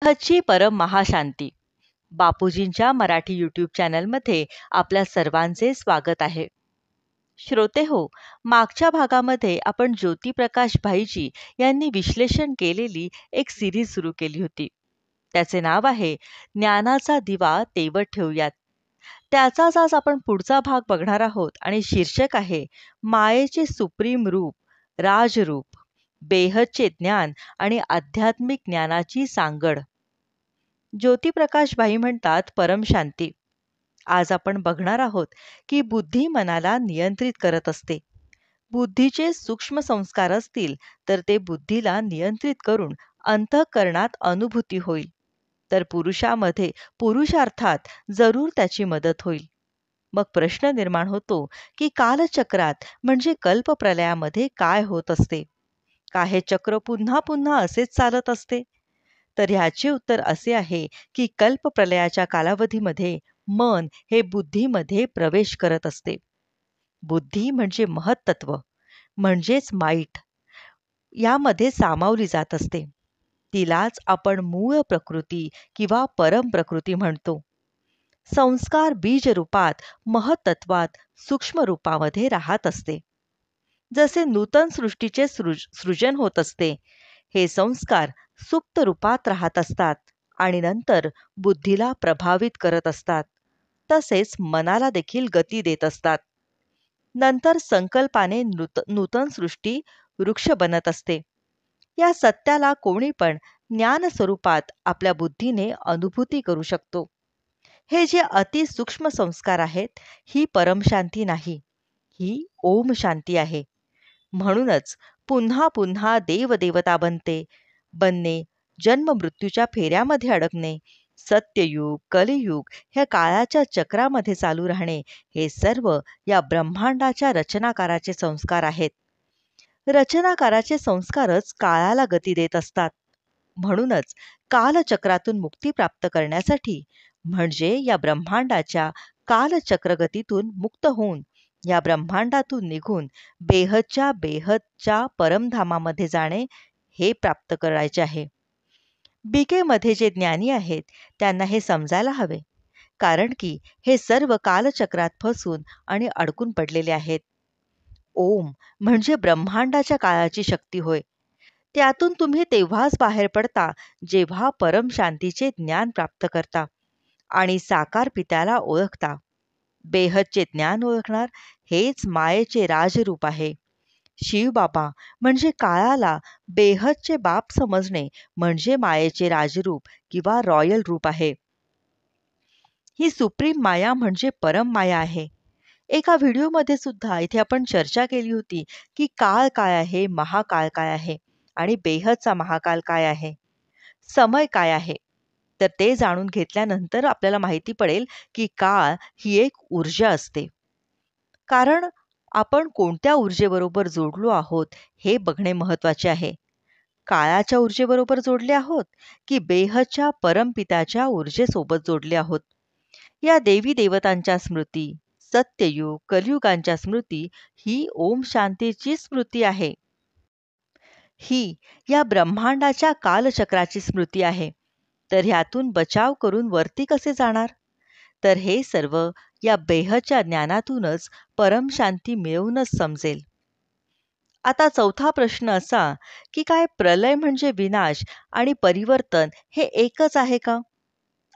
खच्ची परम महाशांती. बापूजींच्या मराठी यूट्यूब चॅनलमध्ये आपल्या सर्वांचे स्वागत आहे. श्रोते हो, मागच्या भागामध्ये आपण ज्योतिप्रकाश भाईजी यांनी विश्लेषण केलेली एक सिरीज सुरू केली होती. त्याचे नाव आहे ज्ञानाचा दिवा तेवत ठेवूयात. त्याचाच आज आपण पुढचा भाग बघणार आहोत आणि शीर्षक आहे मायेचे सुप्रीम रूप, राजरूप, बेहदचे ज्ञान आणि आध्यात्मिक ज्ञानाची सांगड. ज्योतिप्रकाश भाई म्हणतात परमशांती. आज आपण बघणार आहोत की बुद्धी मनाला नियंत्रित करत असते. बुद्धीचे सूक्ष्म संस्कार असतील तर ते बुद्धीला नियंत्रित करून अंतःकरणात अनुभूती होईल, तर पुरुषामध्ये पुरुषार्थात जरूर त्याची मदत होईल. मग प्रश्न निर्माण होतो की कालचक्रात म्हणजे कल्पप्रलयामध्ये काय होत असते? का हे चक्र पुन्हा पुन्हा असेच चालत असते? तर ह्याचे उत्तर असे आहे की कल्पप्रलयाच्या कालावधीमध्ये मन हे बुद्धीमध्ये प्रवेश करत असते. बुद्धी म्हणजे महत्त्व, म्हणजेच माईट, यामध्ये सामावली जात असते. तिलाच आपण मूळ प्रकृती किंवा परम प्रकृती म्हणतो. संस्कार बीज रूपात, महत्त्वात, सूक्ष्म रूपामध्ये राहत असते. जसे नूतन सृष्टीचे सृजन होत असते, हे संस्कार सुप्त रूपात राहत असतात आणि नंतर बुद्धीला प्रभावित करत असतात. तसेच मनाला देखील गती देत असतात. नंतर संकल्पाने नूतन सृष्टी वृक्ष बनत असते. या सत्याला कोणी पण ज्ञान स्वरूपात आपल्या बुद्धीने अनुभूती करू शकतो. हे जे अतिसूक्ष्म संस्कार आहेत, ही परमशांती नाही, ही ओम शांती आहे. म्हणूनच पुन्हा पुन्हा देवदेवता बनणे, जन्म मृत्यूच्या फेऱ्यामध्ये अडकणे, सत्ययुग कलियुग ह्या काळाच्या चक्रामध्ये चालू राहणे, हे सर्व या ब्रह्मांडाच्या रचनाकाराचे संस्कार आहेत. रचनाकाराचे संस्कारच काळाला गती देत असतात. म्हणूनच कालचक्रातून मुक्ती प्राप्त करण्यासाठी, म्हणजे या ब्रह्मांडाच्या कालचक्रगतीतून मुक्त होऊन, या ब्रह्मांडातून निघून बेहदच्या परमधामामध्ये जाणे, हे प्राप्त करायचे आहे. बीकेमध्ये जे ज्ञानी आहेत त्यांना हे समजायला हवे, कारण की हे सर्व कालचक्रात फसून आणि अडकून पडलेले आहेत. ओम म्हणजे ब्रह्मांडाच्या काळाची शक्ती होय. त्यातून तुम्ही तेव्हाच बाहेर पडता जेव्हा परमशांतीचे ज्ञान प्राप्त करता आणि साकार पित्याला ओळखता. बेहदचे ज्ञान ओळखणार हेच मायेचे राजरूप आहे. शिवबाबा म्हणजे काळाला बेहदचे बाप समजणे म्हणजे मायेचे राजरूप किंवा रॉयल रूप आहे. ही सुप्रीम माया म्हणजे परम माया आहे. एका व्हिडिओमध्ये सुद्धा इथे आपण चर्चा केली होती की काळ काय आहे, महाकाळ काय आहे आणि बेहदचा महाकाल काय आहे, समय काय आहे. तर ते जाणून घेतल्यानंतर आपल्याला माहिती पडेल की काळ ही एक ऊर्जा असते. कारण आपण कोणत्या ऊर्जेबरोबर जोडलो आहोत हे बघणे महत्त्वाचे आहे. काळाच्या ऊर्जेबरोबर जोडले आहोत की बेहदच्या परमपित्याच्या ऊर्जेसोबत जोडले आहोत. या देवी देवतांच्या स्मृती, सत्ययुग कलियुगांच्या स्मृती ही ओम शांतीची स्मृती आहे. ही या ब्रह्मांडाच्या कालचक्राची स्मृती आहे. तर ह्यातून बचाव करून वरती कसे जाणार? तर हे सर्व या बेहदच्या ज्ञानातूनच परमशांती मिळवूनच समजेल. आता चौथा प्रश्न असा की काय प्रलय म्हणजे विनाश आणि परिवर्तन हे एकच आहे का?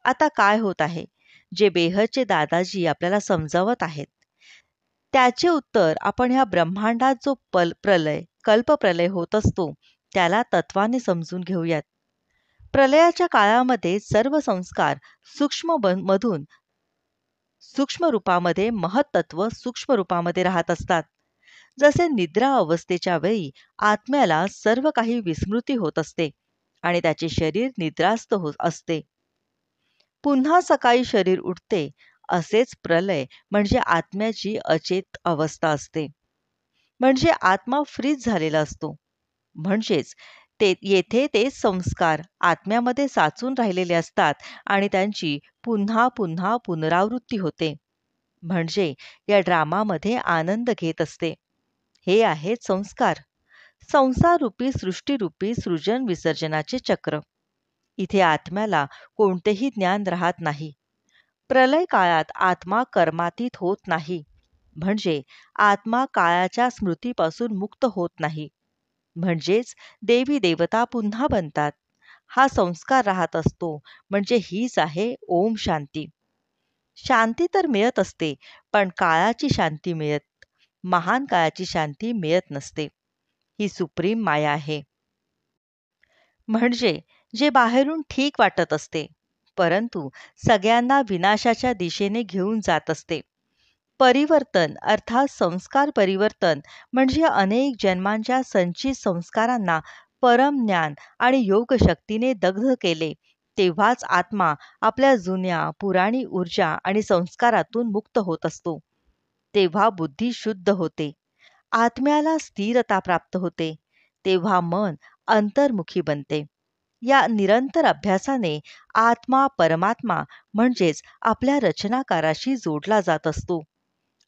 आता काय होत आहे जे बेहदचे दादाजी आपल्याला समजावत आहेत, त्याचे उत्तर आपण ह्या ब्रह्मांडात जो कल्पप्रलय होत असतो त्याला तत्वाने समजून घेऊयात. प्रलयाच्या काळामध्ये सर्व संस्कार मधून सूक्ष्म रूपामध्ये, महत्त्व सूक्ष्म रूपामध्ये राहत असतात. जसे निद्रा अवस्थेच्या वेळी आत्म्याला सर्व काही विस्मृती होत असते आणि त्याचे शरीर निद्रास्त होत असते. पुन्हा सकाळी शरीर उठते, असेच प्रलय म्हणजे आत्म्याची अचेत अवस्था असते. म्हणजे आत्मा फ्रीज झालेला असतो. म्हणजेच येथे ते संस्कार आत्म्यामध्ये साचून राहिलेले असतात आणि त्यांची पुन्हा पुन्हा पुनरावृत्ती होते. म्हणजे या ड्रामामध्ये आनंद घेत असते. हे आहेत संस्कार, संसाररूपी सृष्टीरूपी सृजन विसर्जनाचे चक्र. इथे आत्म्याला कोणतेही ज्ञान राहत नाही. प्रलय काळात आत्मा कर्मातीत होत नाही, म्हणजे आत्मा काळाच्या स्मृतीपासून मुक्त होत नाही. म्हणजेच देवी देवता पुन्हा बनतात. हा संस्कार राहत असतो, म्हणजे हीच आहे ओम शांती. शांती तर मिळत असते, पण काळाची शांती महान काळाची शांती मिळत नसते. ही सुप्रीम माया आहे. म्हणजे जे बाहेरून ठीक वाटत असते, परंतु सगळ्यांना विनाशाच्या दिशेने घेऊन जात असते. परिवर्तन अर्थात संस्कार परिवर्तन म्हणजे अनेक जन्मांच्या संचित संस्कारांना परम ज्ञान आणि योग शक्तीने दग्ध केले, तेव्हाच आत्मा आपल्या जुन्या पुराणी ऊर्जा आणि संस्कारातून मुक्त होत असतो. तेव्हा बुद्धी शुद्ध होते, आत्म्याला स्थिरता प्राप्त होते, तेव्हा मन अंतर्मुखी बनते. या निरंतर अभ्यासाने आत्मा परमात्मा म्हणजेच आपल्या रचनाकाराशी जोडला जात असतो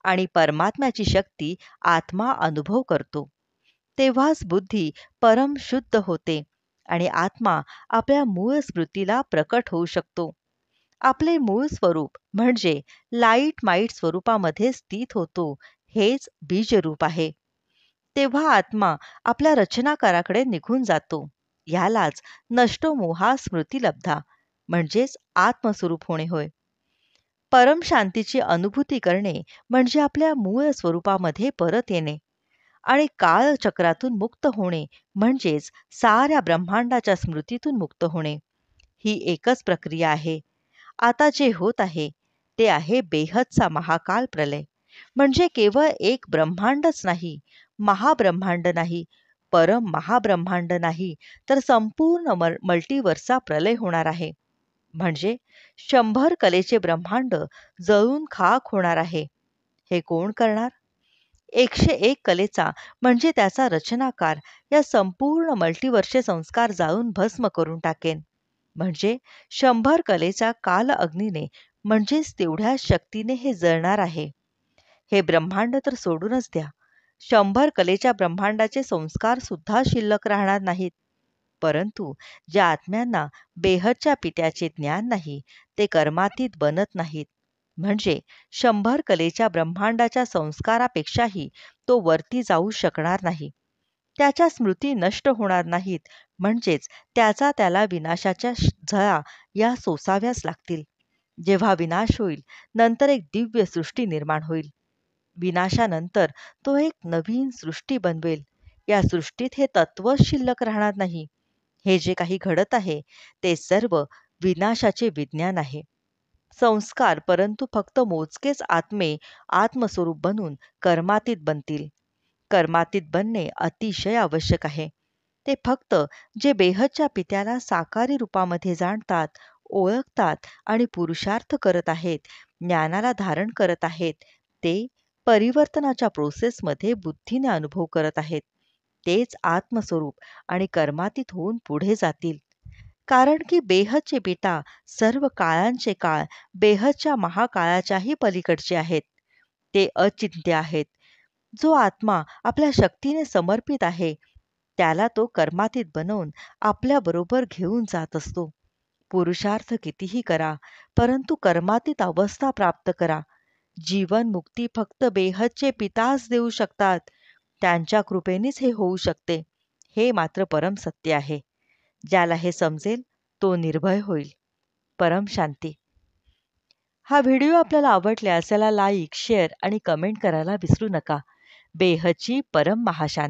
आणि परमात्म्याची शक्ती आत्मा अनुभव करतो. तेव्हाच बुद्धी परम शुद्ध होते आणि आत्मा आपल्या मूळ स्मृतीला प्रकट होऊ शकतो. आपले मूळ स्वरूप म्हणजे लाईट माईट स्वरूपामध्ये स्थित होतो, हेच बीजरूप आहे. तेव्हा आत्मा आपल्या रचनाकाराकडे निघून जातो. ह्यालाच नष्टोमोहा स्मृतिलब्धा म्हणजेच आत्मस्वरूप होणे होय. परम शांतीची अनुभूती करणे म्हणजे आपल्या मूळ स्वरूपामध्ये परत येणे आणि काळचक्रातून मुक्त होणे म्हणजेच साऱ्या ब्रह्मांडाच्या स्मृतीतून मुक्त होणे. ही एकच प्रक्रिया आहे. आता जे होत आहे ते आहे बेहदचा महाकाल प्रलय. म्हणजे केवळ एक ब्रह्मांडच नाही, महाब्रह्मांड नाही, परम महाब्रह्मांड नाही, तर संपूर्ण मल्टीवर्सचा प्रलय होणार आहे. म्हणजे 100 कलेचे ब्रह्मांड जळून खाक होणार आहे. हे कोण करणार? 101 कलेचा म्हणजे त्याचा रचनाकार या संपूर्ण मल्टीवर्सचे संस्कार जाळून भस्म करून टाकेन. म्हणजे 100 कलेचा काल अग्नीने म्हणजेच तेवढ्या शक्तीने हे जळणार आहे. हे ब्रह्मांड तर सोडूनच द्या, 100 कलेच्या ब्रह्मांडाचे संस्कार सुद्धा शिल्लक राहणार नाहीत. परंतु ज्या आत्म्यांना बेहदच्या पित्याचे ज्ञान नाही, ते कर्मातीत बनत नाहीत. म्हणजे 100 कलेच्या ब्रह्मांडाच्या संस्कारापेक्षाही तो वरती जाऊ शकणार नाही. त्याच्या स्मृती नष्ट होणार नाहीत, म्हणजेच त्याला विनाशाच्या झळा या सोसाव्याच लागतील. जेव्हा विनाश होईल, नंतर एक दिव्य सृष्टी निर्माण होईल. विनाशानंतर तो एक नवीन सृष्टी बनवेल. या सृष्टीत हे तत्व शिल्लक राहणार नाही. हे जे काही घडत आहे ते सर्व विनाशाचे विज्ञान आहे. संस्कार परंतु फक्त मोजकेच आत्मे आत्मस्वरूप बनून कर्मातीत बनतील. कर्मातीत बनणे अतिशय आवश्यक आहे. ते फक्त जे बेहदच्या पित्याला साकारी रूपामध्ये जाणतात, ओळखतात आणि पुरुषार्थ करत आहेत, ज्ञानाला धारण करत आहेत, ते परिवर्तनाच्या प्रोसेसमध्ये बुद्धीने अनुभव करत आहेत, तेच आत्मस्वरूप आणि कर्मातीत होऊन पुढे जातील. कारण की बेहदचे पिता सर्व काळांचे काळ बेहदच्या महाकाळाच्याही पलीकडचे आहेत. ते अचिंत्य आहेत. जो आत्मा आपल्या शक्तीने समर्पित आहे, त्याला तो कर्मातीत बनवून आपल्याबरोबर घेऊन जात असतो. पुरुषार्थ कितीही करा, परंतु कर्मातीत अवस्था प्राप्त करा. जीवन मुक्ती फक्त बेहदचे पिताच देऊ शकतात. त्यांच्या कृपेनेच हे होऊ शकते. हे मात्र परम सत्य आहे. ज्याला हे समजेल तो निर्भय होईल. परम शांती. हा व्हिडिओ आपल्याला आवडल्यास त्याला लाईक, शेअर आणि कमेंट करायला विसरू नका. बेहदची परम महाशांती.